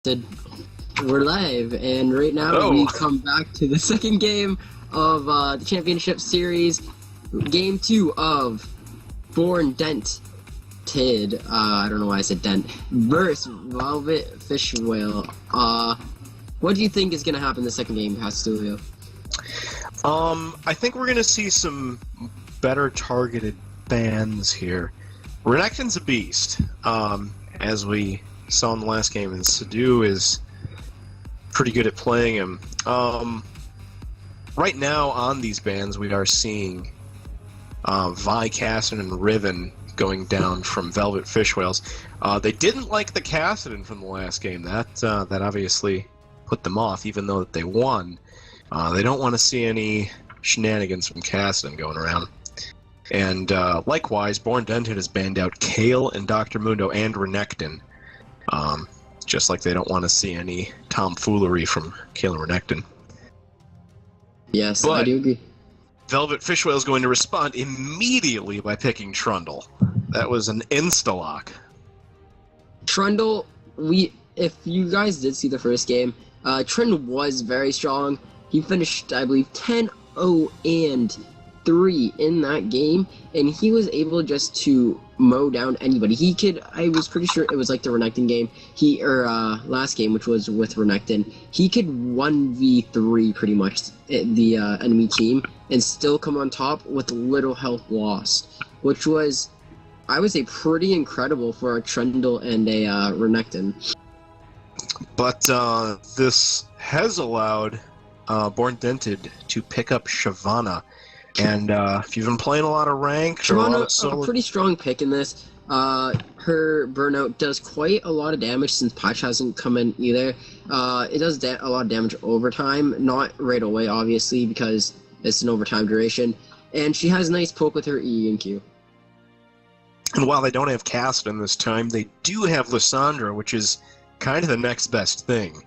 We're live, and right now we come back to the second game of the Championship Series, Game 2 of BoDent. I don't know why I said Dent. Versus Velvet Fishwale. What do you think is going to happen in the second game, Pastoulio? I think we're going to see some better targeted bans here. Renekton's a beast, as we saw in the last game, and Sadu is pretty good at playing him. Right now on these bans, we are seeing Vi, Cassidon, and Riven going down from Velvet Fishwhales. They didn't like the Cassidon from the last game. That obviously put them off, even though that they won. They don't want to see any shenanigans from Cassidon going around. And likewise, Dented has banned out Kale and Dr. Mundo and Renekton. Just like they don't want to see any tomfoolery from Kale and Renekton. Yes, but I do agree. Velvet Fishwale is going to respond immediately by picking Trundle. That was an insta-lock. Trundle, if you guys did see the first game, Trundle was very strong. He finished, I believe, 10-0 and 3 in that game, and he was able just to mow down anybody. He could, I was pretty sure it was like the Renekton game, last game, which was with Renekton, he could 1v3 pretty much the enemy team and still come on top with little health lost, which was, I would say, pretty incredible for a Trundle and a Renekton. But this has allowed Dented to pick up Shyvana. And if you've been playing a lot of ranked or a lot of solo... a pretty strong pick in this. Her burnout does quite a lot of damage since patch hasn't come in either. It does a lot of damage over time, not right away obviously because it's an overtime duration. And she has a nice poke with her E and Q. And while they don't have Cassidon this time, they do have Lissandra, which is kind of the next best thing.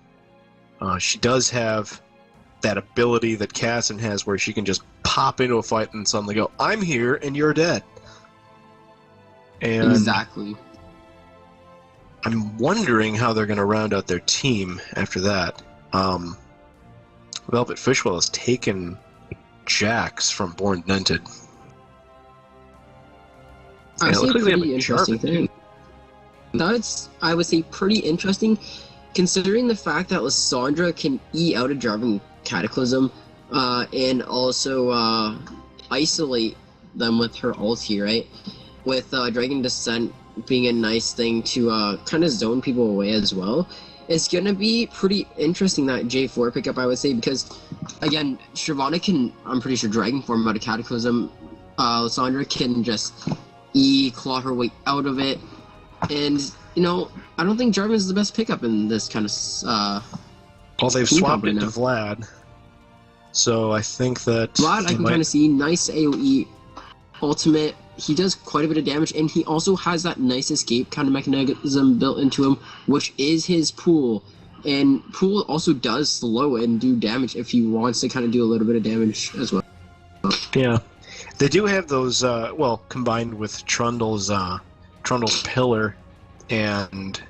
She does have that ability that Cassidon has where she can just pop into a fight and suddenly go, I'm here and you're dead. And exactly. I'm wondering how they're going to round out their team after that. Velvet Fishwale has taken Jax from Dented. That's a pretty interesting thing. That's, I would say, pretty interesting, considering the fact that Lissandra can E out a Jarvan Cataclysm, and also isolate them with her ulti, right? With Dragon Descent being a nice thing to kind of zone people away as well. It's going to be pretty interesting, that J4 pickup, I would say, because, again, Shyvana can, I'm pretty sure, Dragon Form out of Cataclysm. Lissandra can just claw her way out of it. And, you know, I don't think Jarvan is the best pickup in this kind of well, they've swapped it to Vlad, so I think that... Vlad, I can kind of see, nice AoE ultimate. He does quite a bit of damage, and he also has that nice escape kind of mechanism built into him, which is his pool. And pool also does slow and do damage if he wants to kind of do a little bit of damage as well. Yeah. They do have those, well, combined with Trundle's Pillar and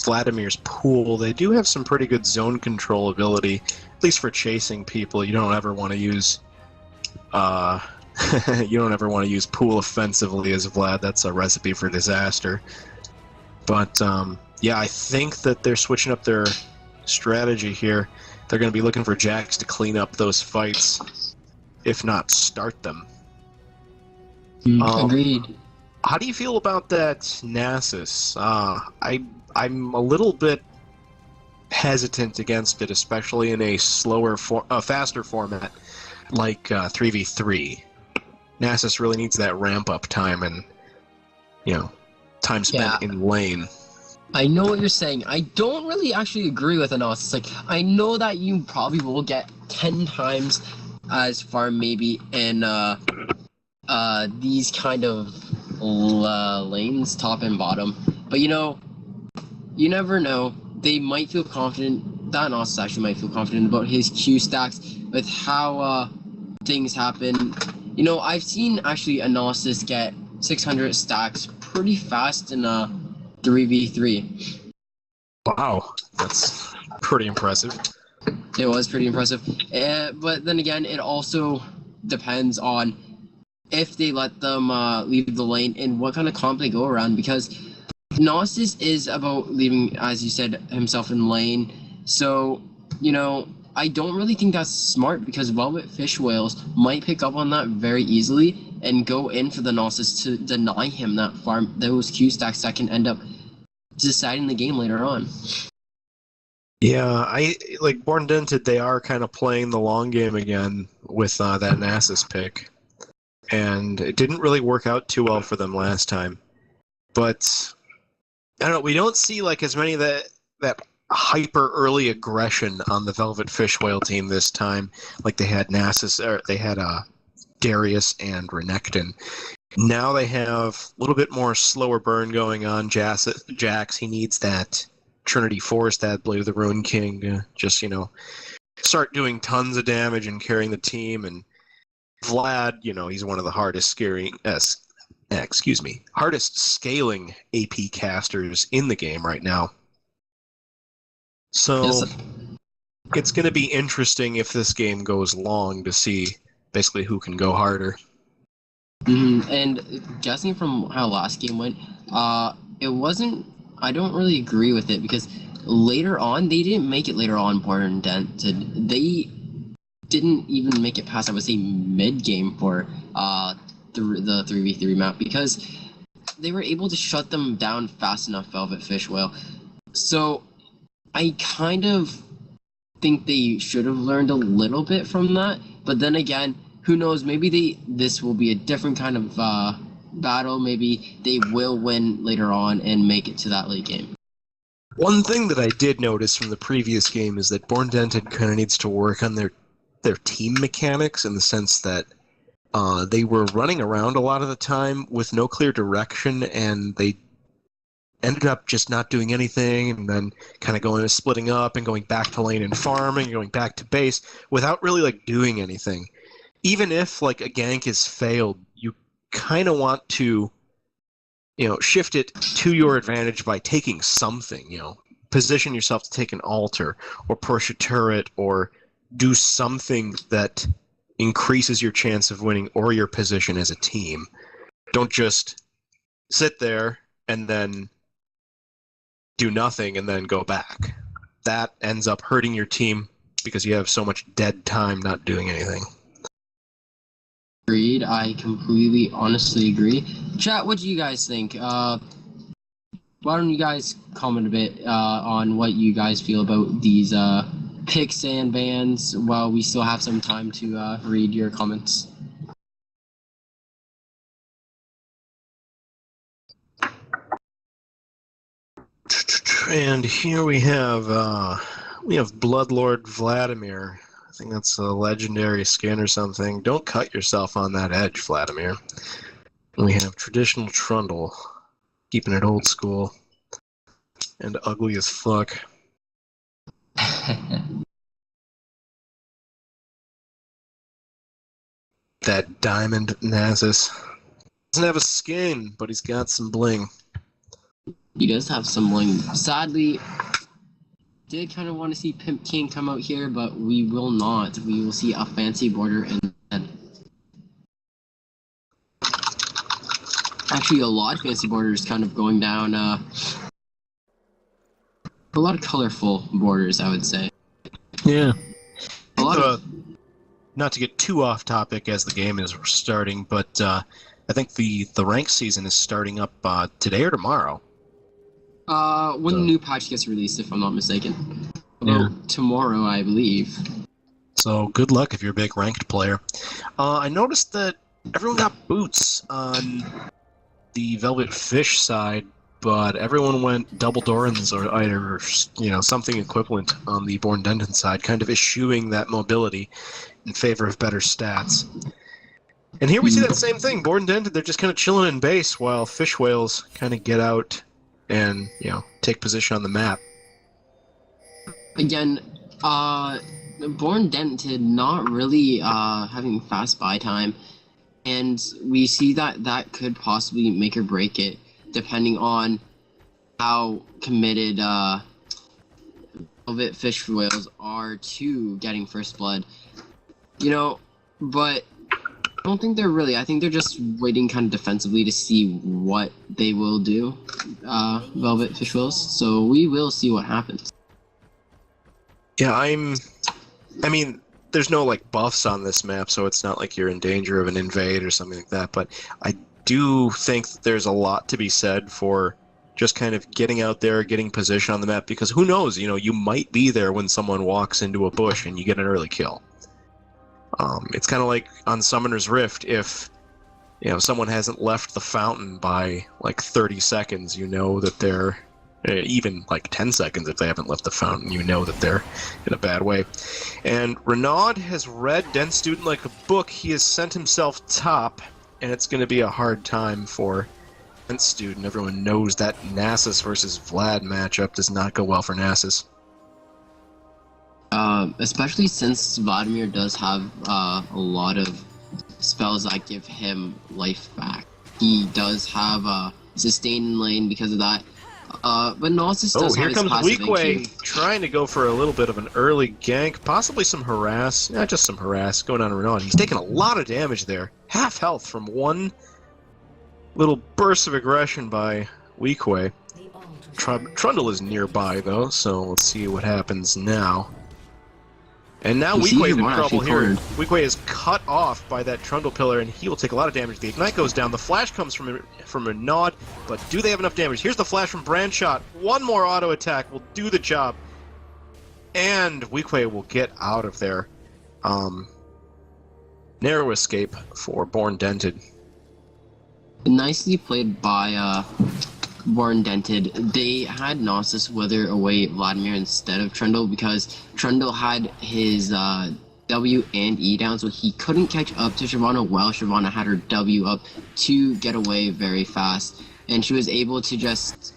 Vladimir's pool, they do have some pretty good zone control ability, at least for chasing people. You don't ever want to use you don't ever want to use pool offensively as Vlad. That's a recipe for disaster. But yeah, I think that they're switching up their strategy here. They're going to be looking for Jax to clean up those fights, if not start them. Agreed. How do you feel about that Nasus? I'm a little bit hesitant against it, especially in a faster format like 3v3. Nasus really needs that ramp-up time and, you know, time spent in lane. I know what you're saying. I don't really actually agree with Nasus. Like, I know that you probably will get 10 times as far maybe in these kind of lanes, top and bottom. But, you know, you never know. They might feel confident. That Nasus actually might feel confident about his Q stacks with how things happen. You know, I've seen actually a Nasus get 600 stacks pretty fast in 3v3. Wow, that's pretty impressive. It was pretty impressive. But then again, it also depends on if they let them leave the lane and what kind of comp they go around, because Nasus is about leaving, as you said, himself in lane. So, I don't really think that's smart, because Velvet Fishwhales might pick up on that very easily and go in for the Nasus to deny him that farm, those Q stacks that can end up deciding the game later on. Yeah, I like BoDent. They are kind of playing the long game again with that Nasus pick, and it didn't really work out too well for them last time. But I don't know. We don't see like as many of that hyper early aggression on the Velvet Fishwhale team this time, like they had Nasus, or they had Darius and Renekton. Now they have a little bit more slower burn going on. Jax, he needs that Trinity Force, that Blade of the Ruin King, just, start doing tons of damage and carrying the team. And Vlad, he's one of the hardest scaling AP casters in the game right now. So Yes. It's going to be interesting if this game goes long to see basically who can go harder. And guessing from how last game went, it wasn't. I don't really agree with it, because later on they didn't make it later on. BoDent, they didn't even make it past, I would say, mid game for the 3v3 map, because they were able to shut them down fast enough, Velvet Fishwhale. So I kind of think they should have learned a little bit from that. But then again, who knows? Maybe this will be a different kind of battle. Maybe they will win later on and make it to that late game. One thing that I did notice from the previous game is that BoDent kind of needs to work on their team mechanics, in the sense that they were running around a lot of the time with no clear direction, and they ended up just not doing anything, and then kind of splitting up and going back to lane and farming, going back to base without really doing anything. Even if a gank is failed, you kind of want to shift it to your advantage by taking something, position yourself to take an altar or push a turret or do something that increases your chance of winning or your position as a team. Don't just sit there and then do nothing and then go back. That ends up hurting your team because you have so much dead time not doing anything. Agreed. I completely, honestly agree. Chat, what do you guys think? Why don't you guys comment a bit on what you guys feel about these picks and bans, while we still have some time to read your comments. And here we have Bloodlord Vladimir. I think that's a legendary skin or something. Don't cut yourself on that edge, Vladimir. And we have traditional Trundle, keeping it old school and ugly as fuck. That diamond Nasus doesn't have a skin, but he's got some bling. He does have some bling. Sadly, did kind of want to see Pimp King come out here, but we will not. We will see a fancy border instead. Actually, a lot of fancy borders kind of going down. A lot of colorful borders, I would say. Yeah. A lot of... Not to get too off topic as the game is starting, but I think the ranked season is starting up today or tomorrow. When the new patch gets released, if I'm not mistaken. Yeah. Tomorrow, I believe. So good luck if you're a big ranked player. I noticed that everyone got boots on the Velvet Fish side, but everyone went double Dorans or either something equivalent on the BoDent side, kind of eschewing that mobility in favor of better stats. And here we see that same thing. BoDent, they're just kind of chilling in base while Fishwhales kind of get out and take position on the map. Again, BoDent not really having fast buy time, and we see that could possibly make or break it, depending on how committed Velvet Fishwhales are to getting first blood. You know, but I don't think they're really. I think they're just waiting kind of defensively to see what they will do, Velvet Fishwhales. So we will see what happens. Yeah, I mean, there's no like buffs on this map, so it's not like you're in danger of an invade or something like that, but I do think that there's a lot to be said for just kind of getting out there, getting position on the map, because who knows, you know, you might be there when someone walks into a bush and you get an early kill. It's kind of like on Summoner's Rift, if, you know, someone hasn't left the fountain by like 30 seconds, you know that they're, even like 10 seconds if they haven't left the fountain, you know that they're in a bad way. And Renaud has read Dense Student like a book. He has sent himself top, and it's going to be a hard time for Dense Student. Everyone knows that Nasus versus Vlad matchup does not go well for Nasus. Especially since Vladimir does have a lot of spells that give him life back. He does have a sustain in lane because of that. But Nasus does have his passive. Oh, here comes Weequay trying to go for a little bit of an early gank, possibly some harass. Yeah, just some harass going on Renaud. He's taking a lot of damage there. Half health from one little burst of aggression by Weequay. Trundle is nearby, though, so let's see what happens now. And now Weequay's in trouble here. Weequay is cut off by that Trundle pillar, and he will take a lot of damage. The Ignite goes down. The flash comes from Renaud, but do they have enough damage? Here's the flash from Brandshot. One more auto attack will do the job. And Weequay will get out of there. Narrow escape for Dented. Nicely played by Dented. They had Nasus wither away Vladimir instead of Trundle because Trundle had his W and E down, so he couldn't catch up to Shyvana while Shyvana had her W up to get away very fast. And she was able to just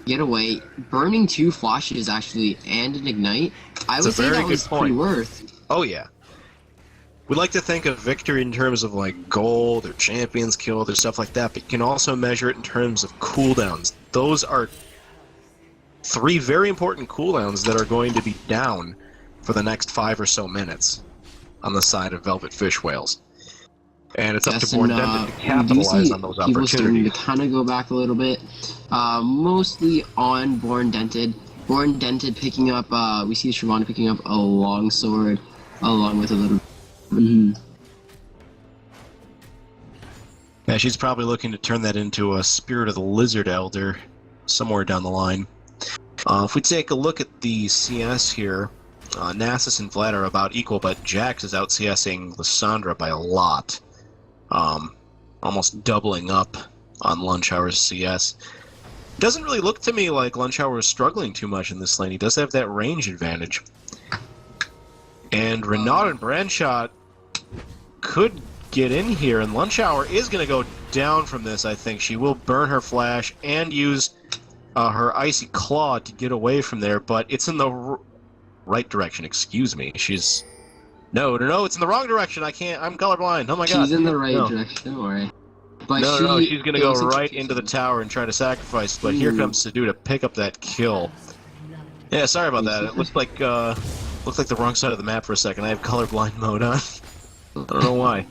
get away, burning 2 flashes actually and an Ignite. I would say that was pretty worth. Oh yeah. We like to think of victory in terms of like gold or champions killed or stuff like that, but you can also measure it in terms of cooldowns. Those are 3 very important cooldowns that are going to be down for the next 5 or so minutes on the side of Velvet Fishwhales. And it's up to BoDent to capitalize on those opportunities. Starting to kind of go back a little bit, mostly on Dented. Dented picking up, we see Shyvana picking up a long sword along with a little... Yeah, she's probably looking to turn that into a Spirit of the Lizard Elder somewhere down the line. If we take a look at the CS here, Nasus and Vlad are about equal, but Jax is out CSing Lissandra by a lot. Almost doubling up on Lunch Hour's CS. Doesn't really look to me like Lunch Hour is struggling too much in this lane. He does have that range advantage. And Renaud and Brandshot could get in here, and Lunch Hour is going to go down from this, I think. She will burn her flash and use her Icy Claw to get away from there, but it's in the right direction, excuse me. She's... No, it's in the wrong direction. I'm colorblind. Oh my god. She's in the right direction, don't worry. But no, she's going to go right into the tower and try to sacrifice, but here comes Sadu to pick up that kill. Yeah, sorry about that. It looks like the wrong side of the map for a second. I have colorblind mode on. I don't know why.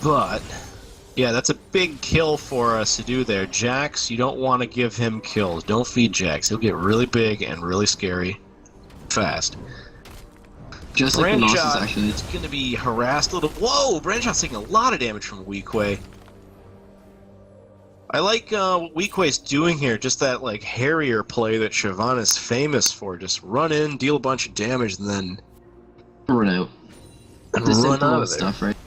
But yeah, that's a big kill for Sadu there. Jax, you don't want to give him kills. Don't feed Jax. He'll get really big and really scary fast. Just like Nasus, actually. It's going to be harassed a little. Whoa! Brandshot's taking a lot of damage from Weequay. I like what Weequay's doing here, just that like Harrier play that Shyvana's famous for. Just run in, deal a bunch of damage, and then run out. And run out of there. Stuff, right?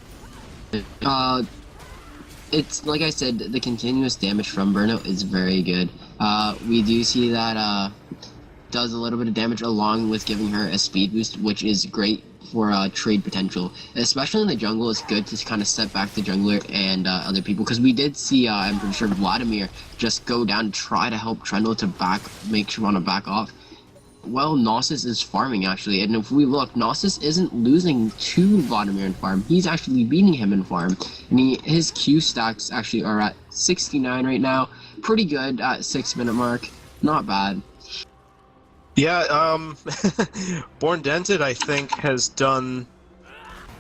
It's like I said, the continuous damage from burnout is very good. We do see that does a little bit of damage along with giving her a speed boost, which is great for trade potential. Especially in the jungle, it's good to kind of set back the jungler and other people, because we did see, I'm pretty sure, Vladimir just go down and try to help Trundle to make Shyvana back off. Well, Nasus is farming, actually, and if we look, Nasus isn't losing to Vladimir in farm. He's actually beating him in farm, and his Q stacks actually are at 69 right now. Pretty good at 6-minute mark. not bad. Yeah, Born Dented, I think, has done...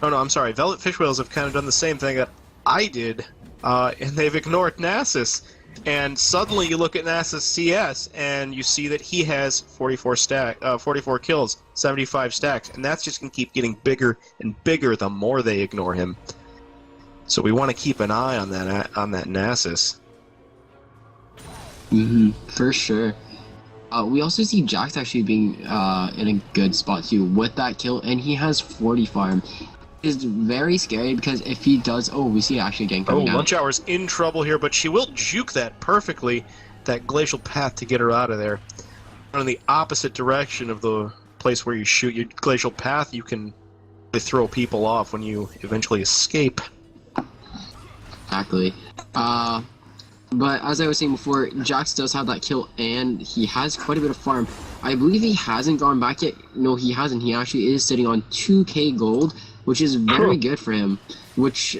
Oh no, I'm sorry, Velvet Fishwhales have kind of done the same thing that I did, and they've ignored Nasus. And suddenly you look at Nasus CS, and you see that he has 44 kills, 75 stacks, and that's just going to keep getting bigger and bigger the more they ignore him. So we want to keep an eye on that Nasus. For sure. We also see Jax actually being in a good spot too with that kill, and he has 40 farm. It's very scary because if he does, we see actually again coming out. Lunch Hour's in trouble here, but she will juke that perfectly, that glacial path to get her out of there. In the opposite direction of the place where you shoot your glacial path, you can really throw people off when you eventually escape. Exactly. But as I was saying before, Jax does have that kill, and he has quite a bit of farm. I believe he hasn't gone back yet. No, he hasn't. He actually is sitting on 2k gold, which is very good for him, which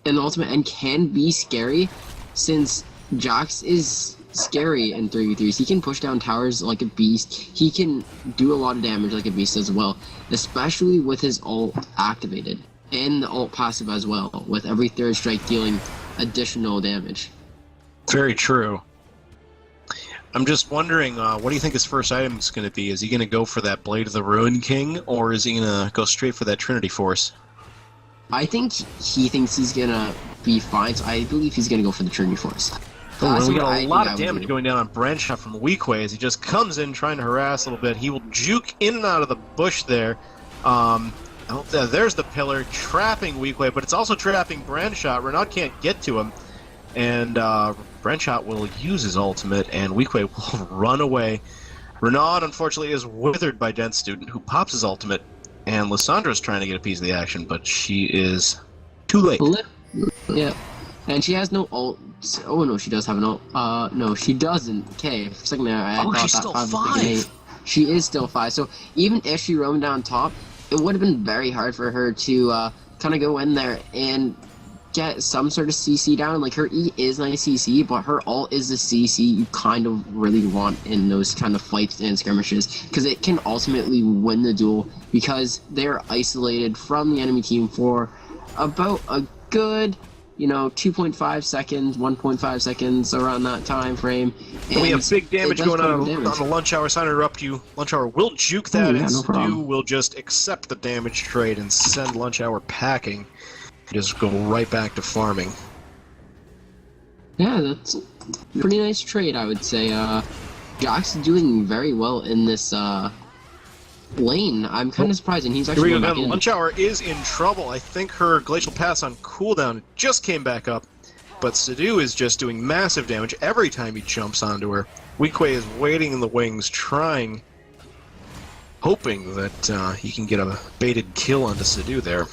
in the ultimate end can be scary, since Jax is scary in 3v3s. He can push down towers like a beast. He can do a lot of damage like a beast as well, especially with his ult activated, and the ult passive as well, with every third strike dealing additional damage. Very true. I'm just wondering, what do you think his first item is going to be? Is he going to go for that Blade of the Ruin King, or is he going to go straight for that Trinity Force? I think he thinks he's going to be fine, so I believe he's going to go for the Trinity Force. We got a lot of damage going down on Branch Shot from Weequay as he just comes in trying to harass a little bit. He will juke in and out of the bush there. There's the pillar, trapping Weequay, but it's also trapping Branch Shot. Renaud can't get to him. And Branch Shot will use his ultimate, and Weequay will run away. Renaud, unfortunately, is withered by Dent Student, who pops his ultimate, and Lissandra is trying to get a piece of the action, but she is too late. Yeah, and she has no ult. Oh no, she does have an ult. No, she doesn't. Okay, for a second there, I thought she's that still 5. She is still 5. So even if she roamed down top, it would have been very hard for her to kind of go in there and get some sort of CC down. Like, her E is nice CC, but her ult is the CC you kind of really want in those kind of fights and skirmishes, because it can ultimately win the duel, because they're isolated from the enemy team for about a good, 2.5 seconds, 1.5 seconds, around that time frame. And we have big damage going on the Lunch Hour. Sorry to interrupt you. Lunch Hour will juke that, and Stu will just accept the damage trade and send Lunch Hour packing. Just go right back to farming. Yeah, that's a pretty nice trade, I would say. Jax is doing very well in this lane. I'm kind of surprised, and he's actually going back in. Lunch Hour is in trouble. I think her Glacial Pass on cooldown just came back up, but Sidhu is just doing massive damage every time he jumps onto her. Weequay is waiting in the wings, hoping that he can get a baited kill onto Sidhu there.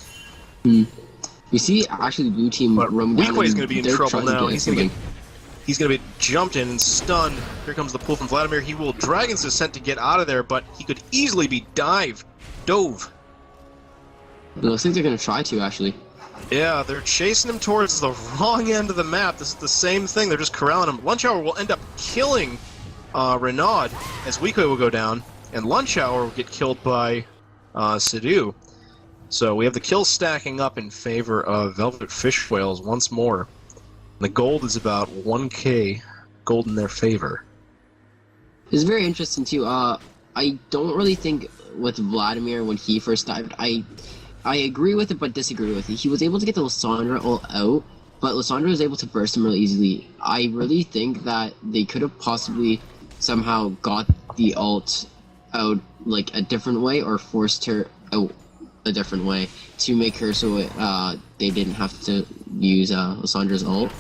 You see, actually, blue team roam down. Weequay is going to be in trouble now. He's going to be jumped in and stunned. Here comes the pull from Vladimir. He will Dragon's Descent to get out of there, but he could easily be dove. It looks like they're going to try to, actually. Yeah, they're chasing him towards the wrong end of the map. This is the same thing. They're just corralling him. Lunch Hour will end up killing Renaud as Weequay will go down, and Lunch Hour will get killed by Sidhu. So we have the kills stacking up in favor of Velvet Fishwhales once more. The gold is about 1k gold in their favor. It's very interesting too. I don't really think with Vladimir when he first dived, I agree with it but disagree with it. He was able to get the Lissandra ult out, but Lissandra was able to burst him really easily. I really think that they could have possibly somehow got the ult out like a different way, or forced her out a different way to make her so they didn't have to use Lissandra's ult.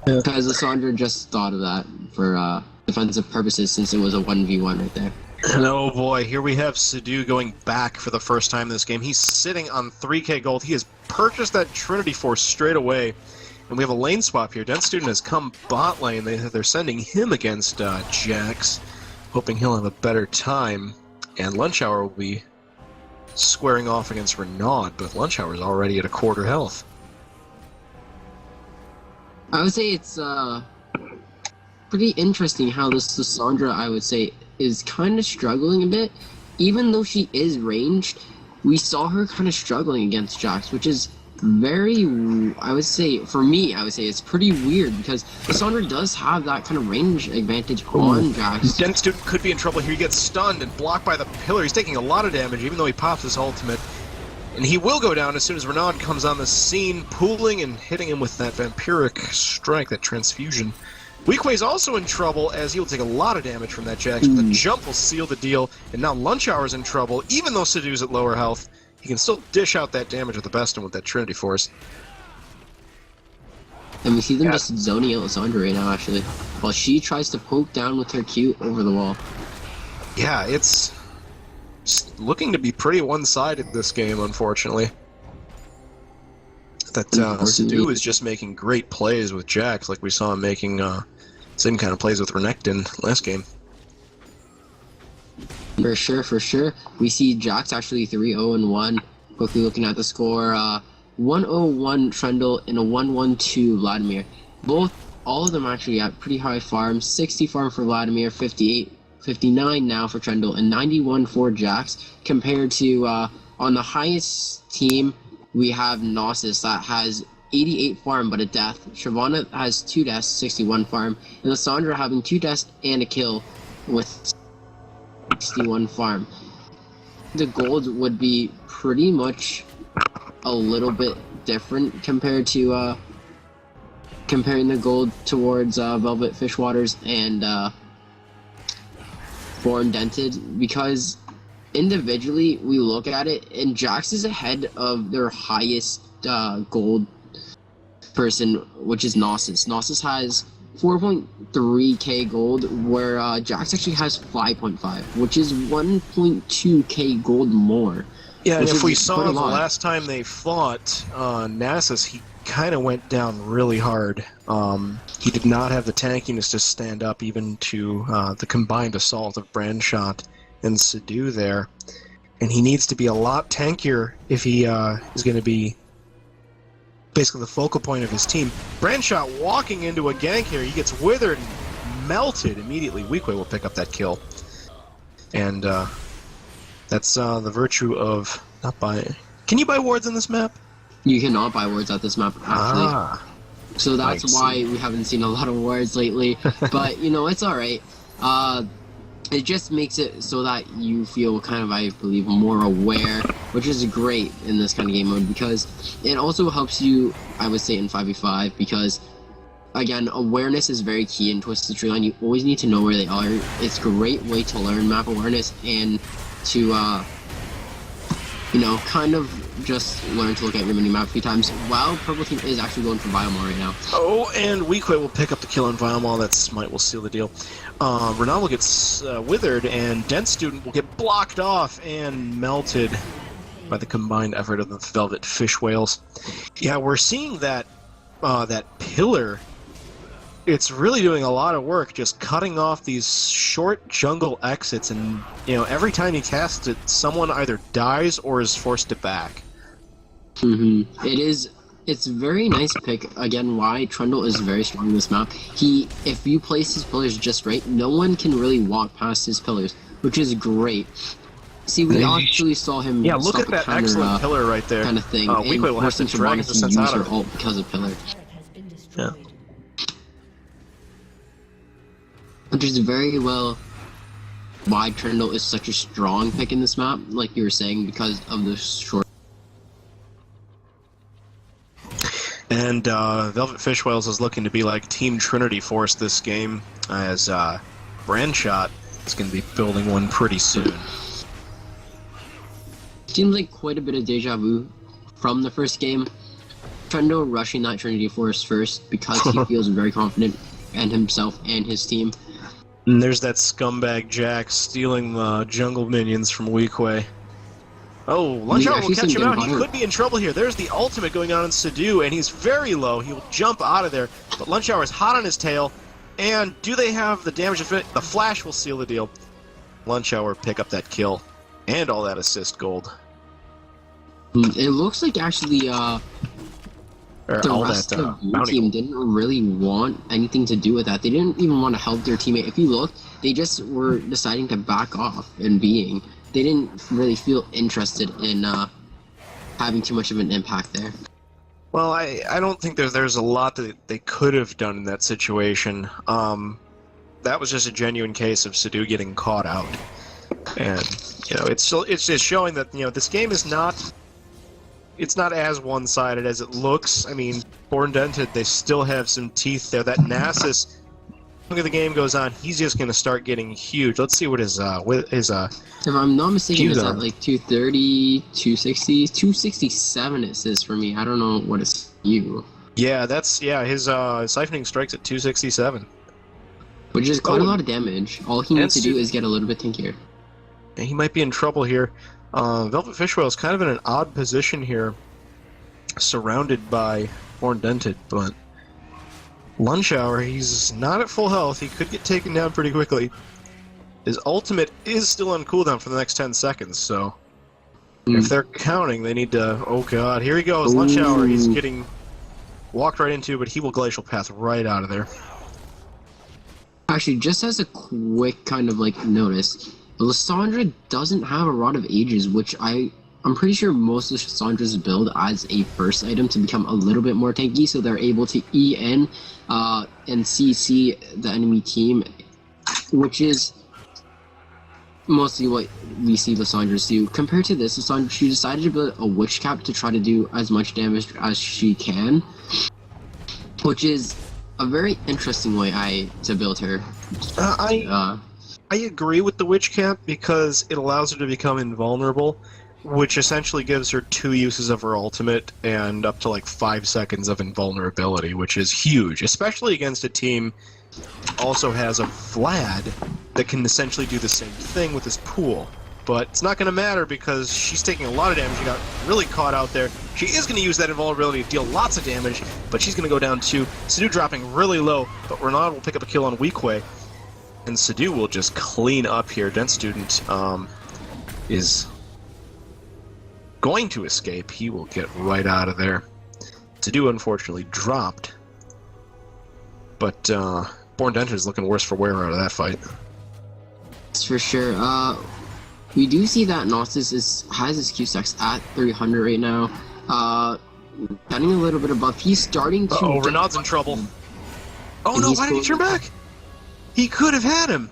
Because Lissandra just thought of that for defensive purposes, since it was a 1v1 right there. And oh boy, here we have Sidhu going back for the first time in this game. He's sitting on 3k gold. He has purchased that Trinity Force straight away. And we have a lane swap here. Dent Student has come bot lane. They're sending him against Jax, hoping he'll have a better time. And Lunch Hour will be squaring off against Renaud, but Lunch Hour is already at a quarter health. I would say it's pretty interesting how this Lissandra, I would say, is kind of struggling a bit. Even though she is ranged, we saw her kind of struggling against Jax, which is very, I would say, for me, I would say it's pretty weird because Lissandra does have that kind of range advantage on Jax. Dented could be in trouble here. He gets stunned and blocked by the pillar. He's taking a lot of damage, even though he pops his ultimate. And he will go down as soon as Renaud comes on the scene, pooling and hitting him with that vampiric strike, that transfusion. Weequay's also in trouble as he'll take a lot of damage from that Jax, but the jump will seal the deal, and now Lunch Hour's in trouble, even though Sidhu's at lower health. He can still dish out that damage with the Beston with that Trinity Force. And we see them just zoning out Lissandra right now, actually, while she tries to poke down with her Q over the wall. Yeah, it's looking to be pretty one-sided this game, unfortunately. That Sidhu is just making great plays with Jax, like we saw him making same kind of plays with Renekton last game. For sure, for sure. We see Jax actually 3-0-1. Quickly looking at the score, 1-0-1 Trundle and a 1-1-2 Vladimir. All of them actually at pretty high farm. 60 farm for Vladimir, 59 now for Trundle, and 91 for Jax. Compared to on the highest team, we have Nasus that has 88 farm but a death. Shyvana has 2 deaths, 61 farm, and Lissandra having 2 deaths and a kill with 61 farm. The gold would be pretty much a little bit different compared to comparing the gold towards Velvet Fishwaters and Dented, because individually we look at it and Jax is ahead of their highest gold person, which is Nasus. Nasus has 4.3k gold, where Jax actually has 5.5, which is 1.2k gold more. Yeah, and if we saw the last time they fought Nasus, he kind of went down really hard. He did not have the tankiness to stand up even to the combined assault of Brandshot and Sidhu there. And he needs to be a lot tankier if he is going to be basically the focal point of his team. Brandshot walking into a gank here, he gets withered and melted immediately. Weequay will pick up that kill. And that's the virtue of not buying. Can you buy wards in this map? You cannot buy wards at this map, actually. So that's why we haven't seen a lot of wards lately. But, you know, it's alright. It just makes it so that you feel kind of, I believe, more aware, which is great in this kind of game mode, because it also helps you, I would say, in 5v5, because, again, awareness is very key in Twisted Treeline. You always need to know where they are. It's a great way to learn map awareness and to, you know, kind of just learn to look at your mini-map a few times, while Purple Team is actually going for Biomal right now. Oh, and Weequay will pick up the kill on Biomal. That Smite will seal the deal. Ronaldo gets withered, and Dent Student will get blocked off and melted by the combined effort of the Velvet Fishwhales. Yeah, we're seeing that that pillar. It's really doing a lot of work, just cutting off these short jungle exits, and you know, every time you cast it, someone either dies or is forced to back. It's a very nice pick. Again, why Trundle is very strong in this map. If you place his pillars just right, no one can really walk past his pillars, which is great. See, we actually saw him. Yeah, look at that counter, excellent pillar right there. Kind of thing. Weequay will have to drag his sense out of it. Ult because of pillar. Yeah. Which is very well why Trundle is such a strong pick in this map, like you were saying, because of the short. And Velvet Fishwales is looking to be like Team Trinity Force this game, as Brandshot is going to be building one pretty soon. Seems like quite a bit of deja vu from the first game. Trundle rushing that Trinity Force first because he feels very confident in himself and his team. And there's that scumbag Jax stealing the jungle minions from Weequay. Oh, Lunch Hour will catch him out. He could be in trouble here. There's the ultimate going on in Sidhu, and he's very low. He will jump out of there, but Lunch Hour is hot on his tail. And do they have the damage to fit? The flash will seal the deal. Lunch Hour pick up that kill and all that assist gold. It looks like actually or The all rest that of the bounty team gold. didn't really want anything to do with that. They didn't even want to help their teammate. If you look, they just were deciding to back off and being. They didn't really feel interested in having too much of an impact there. Well, I don't think there's a lot that they could have done in that situation. That was just a genuine case of Sadu getting caught out, and it's just showing that this game is not. It's not as one-sided as it looks. I mean, BoDent, they still have some teeth there. That Nasus, look at the game goes on, he's just going to start getting huge. Let's see what his If I'm not mistaken, it's at like 230, 260, 267 it says for me. I don't know what it's for you. Yeah, his siphoning strike's at 267. Which is quite a lot of damage. All he needs to do is get a little bit tankier. He might be in trouble here. Velvet Fishwale is kind of in an odd position here, surrounded by BoDent, but Lunch Hour, he's not at full health. He could get taken down pretty quickly. His ultimate is still on cooldown for the next 10 seconds, so if they're counting, they need to... Oh god, here he goes, Lunch Hour. He's getting walked right into, but he will Glacial Path right out of there. Actually, just as a quick kind of like notice, Lissandra doesn't have a Rod of Ages, which I'm pretty sure most of Lissandra's build as a first item to become a little bit more tanky, so they're able to EN and CC the enemy team, which is mostly what we see Lissandra's do. Compared to this, Lissandra, she decided to build a Witch Cap to try to do as much damage as she can, which is a very interesting way to build her. I agree with the Witch Cap because it allows her to become invulnerable, which essentially gives her 2 uses of her ultimate and up to like 5 seconds of invulnerability, which is huge, especially against a team also has a Vlad that can essentially do the same thing with his pool. But it's not going to matter because she's taking a lot of damage. She got really caught out there. She is going to use that invulnerability to deal lots of damage, but she's going to go down too. Sadu dropping really low, but Renaud will pick up a kill on Weequay. And Sadu will just clean up here. Dent Student is going to escape. He will get right out of there. Sadu unfortunately dropped. But BoDent is looking worse for wear out of that fight. That's for sure. We do see that Nasus has his Q-Sex at 300 right now. Getting a little bit above. He's starting to... Oh, Renaud's in trouble. Oh no, why did he turn back? He could have had him.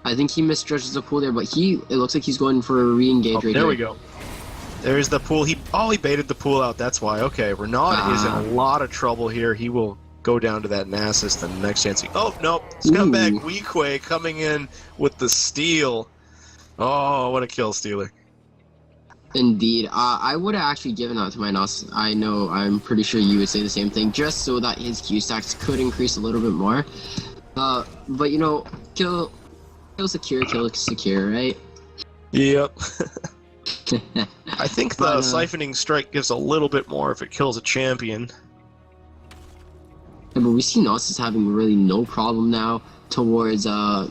I think he misjudges the pool there, but it looks like he's going for a re-engage right there. There we go. There's the pool. He baited the pool out. That's why. Okay, Renaud is in a lot of trouble here. He will go down to that Nasus the next chance. Oh, no. Scumbag Weequay coming in with the steal. Oh, what a kill stealer. Indeed. I would have actually given that to my Nasus. I'm pretty sure you would say the same thing, just so that his Q-Stacks could increase a little bit more. But kill secure, right? Yep. I think the siphoning strike gives a little bit more if it kills a champion. Yeah, but we see Nasus having really no problem now towards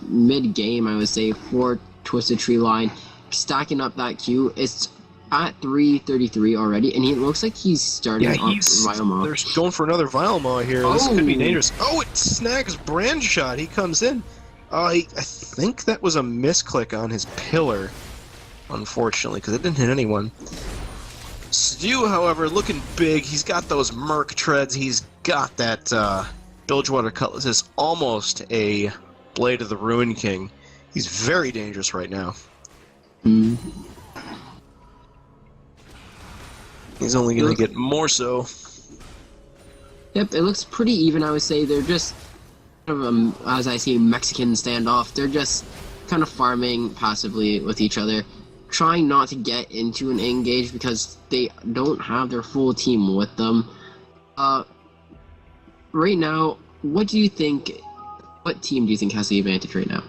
mid-game, I would say, for Twisted Tree line, stacking up that Q. It's at 333 already, and he looks like he's starting up Vilemaw. They're going for another Vilemaw here. This could be dangerous. Oh, it snags Brand Shot. He comes in. I think that was a misclick on his pillar, unfortunately, because it didn't hit anyone. Stu, however, looking big. He's got those Merc treads. He's got that Bilgewater Cutlass. It's almost a Blade of the Ruin King. He's very dangerous right now. He's only going to get more so. Yep, it looks pretty even, I would say. They're just, as I see, Mexican standoff. They're just kind of farming passively with each other, trying not to get into an engage because they don't have their full team with them. Right now, what team do you think has the advantage right now?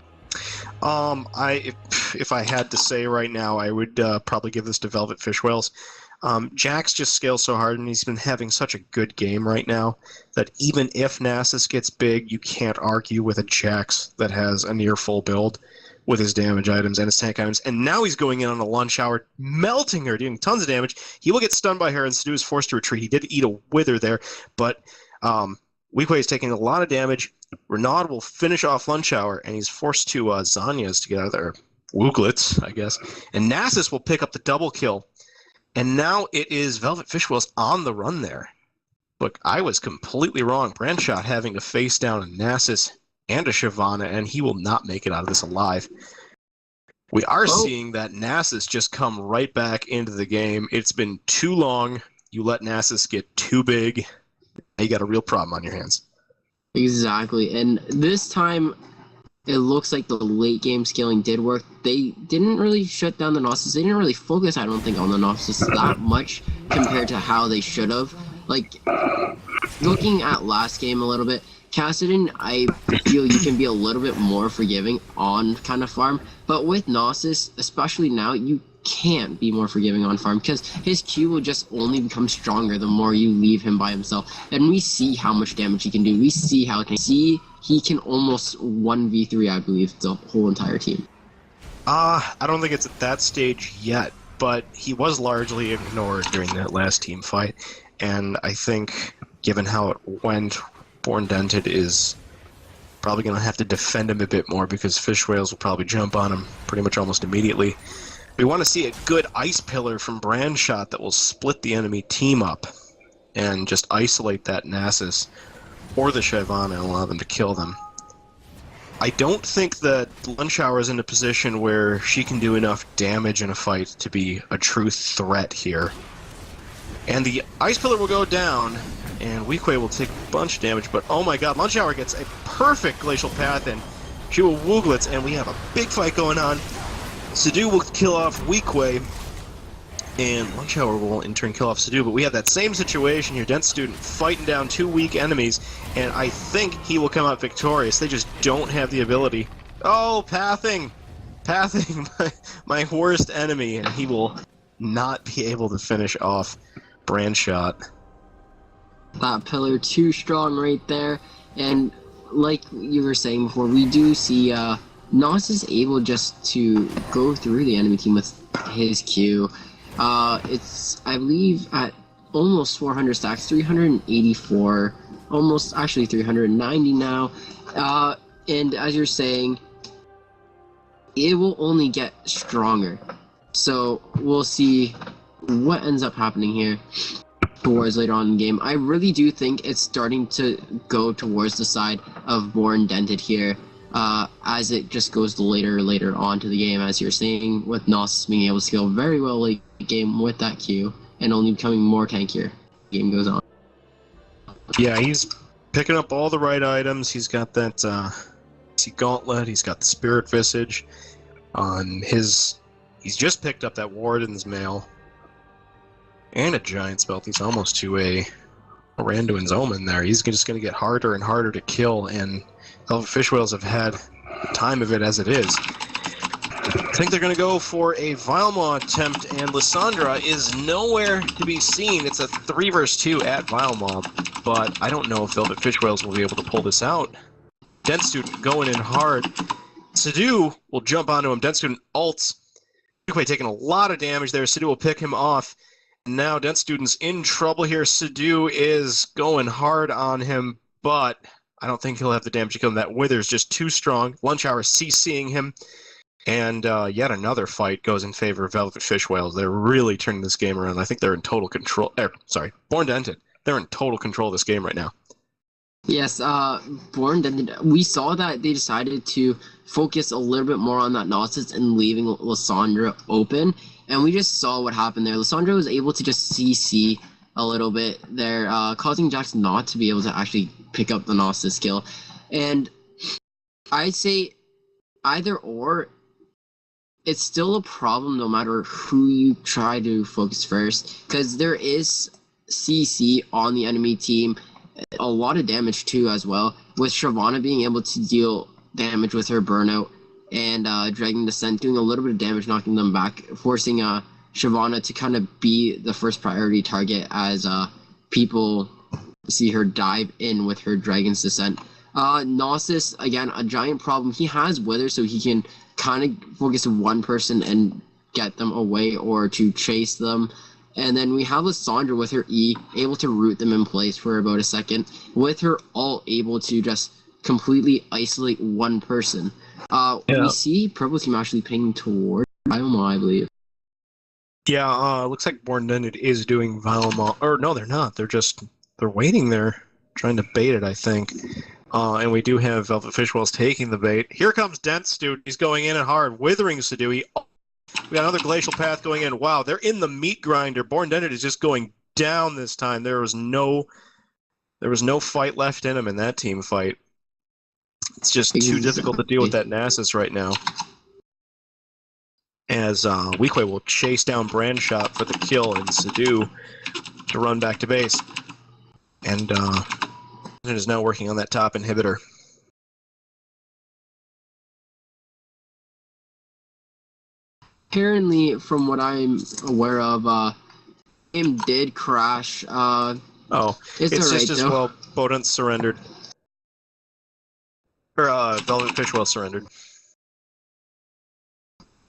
If I had to say right now, I would probably give this to Velvet Fishwales. Jax just scales so hard, and he's been having such a good game right now that even if Nasus gets big, you can't argue with a Jax that has a near full build. with his damage items and his tank items, and now he's going in on a lunch hour, melting her, doing tons of damage. He will get stunned by her, and Sidhu is forced to retreat. He did eat a wither there, but Weequay is taking a lot of damage. Renaud will finish off lunch hour, and he's forced to Zanya's to get out of there. Wooglets, I guess. And Nasus will pick up the double kill. And now it is Velvet Fishwhale's on the run there. Look, I was completely wrong. Brandshot having to face down a Nasus and a Shyvana, and he will not make it out of this alive. We are seeing that Nasus just come right back into the game. It's been too long. You let Nasus get too big. Now you got a real problem on your hands. Exactly. And this time, it looks like the late game scaling did work. They didn't really shut down the Nasus. They didn't really focus, I don't think, on the Nasus that much compared to how they should have. Like, looking at last game a little bit, Kassadin, I feel you can be a little bit more forgiving on kind of farm, but with Nasus, especially now, you can't be more forgiving on farm because his Q will just only become stronger the more you leave him by himself. And we see how much damage he can do. We see how he can almost 1v3, I believe, the whole entire team. I don't think it's at that stage yet, but he was largely ignored during that last team fight. And I think, given how it went, BoDent is probably going to have to defend him a bit more because Fishwhales will probably jump on him pretty much almost immediately. We want to see a good ice pillar from Brandshot that will split the enemy team up and just isolate that Nasus or the Shyvana and allow them to kill them. I don't think that Lunch Hour is in a position where she can do enough damage in a fight to be a true threat here. And the ice pillar will go down, and Weequay will take a bunch of damage, but oh my god, Lunch Hour gets a perfect glacial path in. She will Wooglets, and we have a big fight going on. Sidhu will kill off Weequay, and Lunch Hour will in turn kill off Sidhu, but we have that same situation here. Dent Student fighting down two weak enemies, and I think he will come out victorious. They just don't have the ability. Oh, Pathing! Pathing, my worst enemy, and he will not be able to finish off Brandshot. That pillar too strong right there, and like you were saying before, we do see Nasus is able just to go through the enemy team with his Q. It's, I believe, at almost 400 stacks, 384, almost actually 390 now. And as you're saying, it will only get stronger. So we'll see what ends up happening here towards later on in the game. I really do think it's starting to go towards the side of BoDent here. As it just goes later on to the game, as you're seeing, with Nasus being able to scale very well late game with that Q, and only becoming more tankier as the game goes on. Yeah, he's picking up all the right items. He's got that Gauntlet, he's got the Spirit Visage. He's just picked up that Warden's Mail. And a Giant's Belt. He's almost to a Randuin's Omen there. He's just going to get harder and harder to kill, and Velvet Fishwhales have had the time of it as it is. I think they're going to go for a Vilemaw attempt, and Lissandra is nowhere to be seen. It's a 3 vs 2 at Vilemaw, but I don't know if Velvet Fishwhales will be able to pull this out. Dent Student going in hard. Sidhu will jump onto him. Dent Student ults. Weequay taking a lot of damage there. Sidhu will pick him off. Now Dent Student's in trouble here. Sidhu is going hard on him, but I don't think he'll have the damage to kill him. That Wither's just too strong. Lunch Hour CCing him. And yet another fight goes in favor of Velvet Fishwhales. They're really turning this game around. I think they're in total control. BoDent. They're in total control of this game right now. Yes, BoDent. We saw that they decided to focus a little bit more on that Nasus and leaving Lissandra open. And we just saw what happened there. Lissandra was able to just CC a little bit there, causing Jax not to be able to actually pick up the Nasus skill. And I'd say either or, it's still a problem no matter who you try to focus first, because there is CC on the enemy team, a lot of damage too as well, with Shyvana being able to deal damage with her burnout, and Dragon Descent doing a little bit of damage, knocking them back, forcing Shyvana to kind of be the first priority target as people see her dive in with her Dragon's Descent. Nasus, again, a giant problem. He has Wither, so he can kind of focus on one person and get them away or to chase them. And then we have Lissandra with her E, able to root them in place for about a second, with her ult able to just completely isolate one person. We see Purple Team actually pinging toward Bioma, I believe. Yeah, looks like BoDent is doing Bioma. Or no, they're not. They're waiting there, trying to bait it, I think. And we do have Velvet Fishwhales taking the bait. Here comes Dents, dude. He's going in and hard. Withering Sadui. We got another Glacial Path going in. Wow, they're in the meat grinder. BoDent is just going down this time. There was no fight left in him in that team fight. It's just too difficult to deal with that Nasus right now. As Weequay will chase down Brandshot for the kill and Sadu to run back to base. And it is now working on that top inhibitor. Apparently, from what I'm aware of, game did crash. It's just as well BoDent surrendered. Or Velvet Fishwhale surrendered.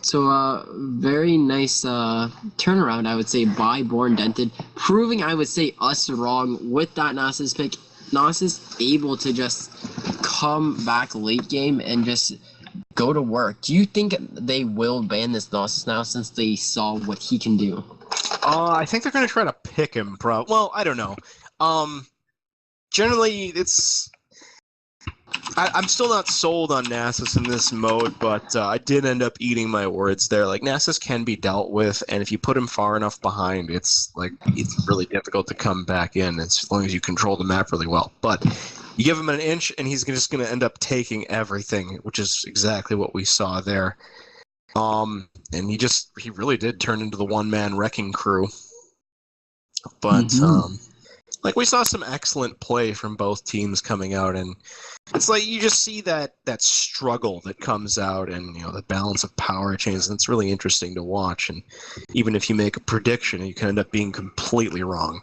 So, very nice turnaround, I would say, by Dented, proving, I would say, us wrong with that Nasus pick. Nasus able to just come back late game and just go to work. Do you think they will ban this Nasus now since they saw what he can do? I think they're going to try to pick him, well, I don't know. Generally, it's... I'm still not sold on Nasus in this mode, but I did end up eating my words there. Like, Nasus can be dealt with, and if you put him far enough behind, it's really difficult to come back in, as long as you control the map really well. But you give him an inch, and he's just going to end up taking everything, which is exactly what we saw there. And he really did turn into the one-man wrecking crew. But, we saw some excellent play from both teams coming out, and it's like you just see that struggle that comes out, and the balance of power changes, and it's really interesting to watch. And even if you make a prediction, you can end up being completely wrong.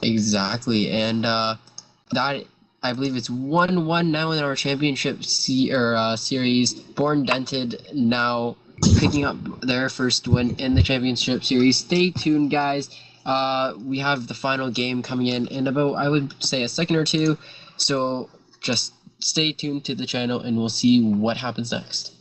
Exactly, and that I believe it's 1-1 now in our championship series. Dented now picking up their first win in the championship series. Stay tuned, guys. We have the final game coming in about, I would say, a second or two. So just stay tuned to the channel and we'll see what happens next.